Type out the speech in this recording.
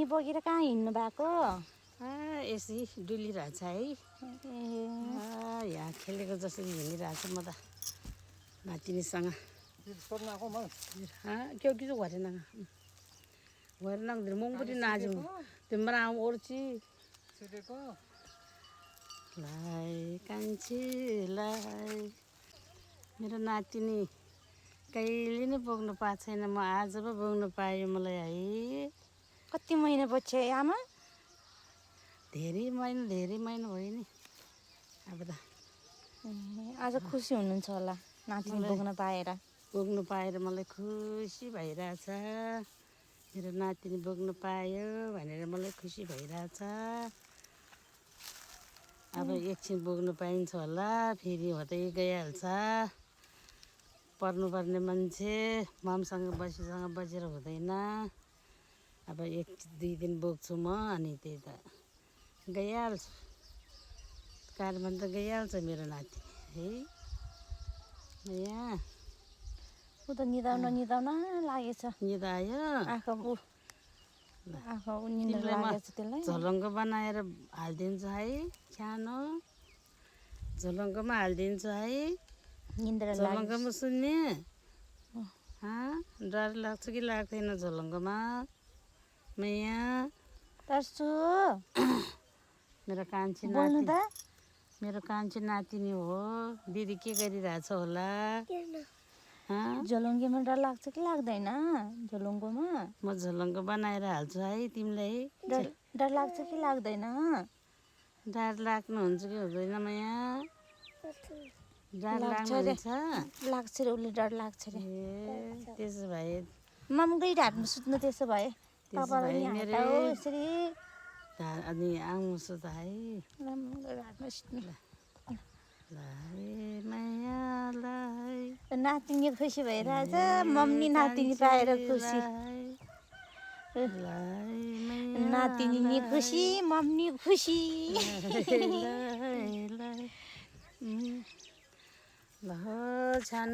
बोकेर कहाँ हिँड्नु भएको? यसै डुलिरहेछ है। यहाँ खेलेको जसरी हिँडिरहेछ म त नातिनीसँग। क्यों किसी घरे ना घरे ना मोंगपुरी नाजू तिम्रो आऊ ओर्ची लाई कान्छीलाई मेरो नातिनी कहिले नै बोक्नु पाएको छैन। म आज पो बोक्नु पाएँ मलाई है। कति महिना पछि आमा? धेरै महिना भयो नि अब त। आज खुसी हुनुहुन्छ होला नातिनी बोक्न पाएर? बोक्नु पाएर मलाई खुसी भइरहेछ। मेरो नातिनी बोक्नु पायो भनेर मलाई खुसी भइरहेछ। अब एकछिन बोक्नु पाइन्छ होला, फेरि हुँदै गइहाल्छ। पर्नुपर्ने मान्छे ममसँग बसेर हुँदैन। अब 1-2 दिन बोक्छु म, अनि त्यही त गइहाल्छु। काठमाडौँ त गइहाल्छ मेरो नाति है। यहाँ ऊ त निदाउन लागेछ। निद आयो। आँखा निद्रा लागेछ त्यसलाई। झोलङ्गो बनाएर हालिदिन्छु है, सानो झोलङ्गोमा हालिदिन्छु है। निद्रा झोलङ्गोमा सुन्ने? डर लाग्छ कि लाग्दैन झोलङ्गोमा? मैया तर्सु मेरो कान्छी बोल्नु नाति, त। मेरो कान्छी नातिनी हो। दिदी के गरिरहेछ होला? झोलङ्गेमा डर लाग्छ कि लाग्दैन? झोलङ्गोमा म झोलङ्गो बनाएर हाल्छु है तिमीलाई। डर लाग्छ कि लाग्दैन? डर लाग्नुहुन्छ कि हुँदैन मैया? डर लाग्नुहुन्छ? लाग्छ रे, उसले डर लाग्छ रे। ए त्यसो भए मम्मीकै ढाडमा सुत्नु त्यसो भए। पापालाई नि हटाऊ यसरी। अनि आउँछु त है। मम्मीको ढाडमा सुत्नु। मायालाई नातिनी खुसी भइरहेछ। मम्मी नातिनी पाएर खुसी। नातिनी नि खुसी, मम्मी खुसी। ल छानो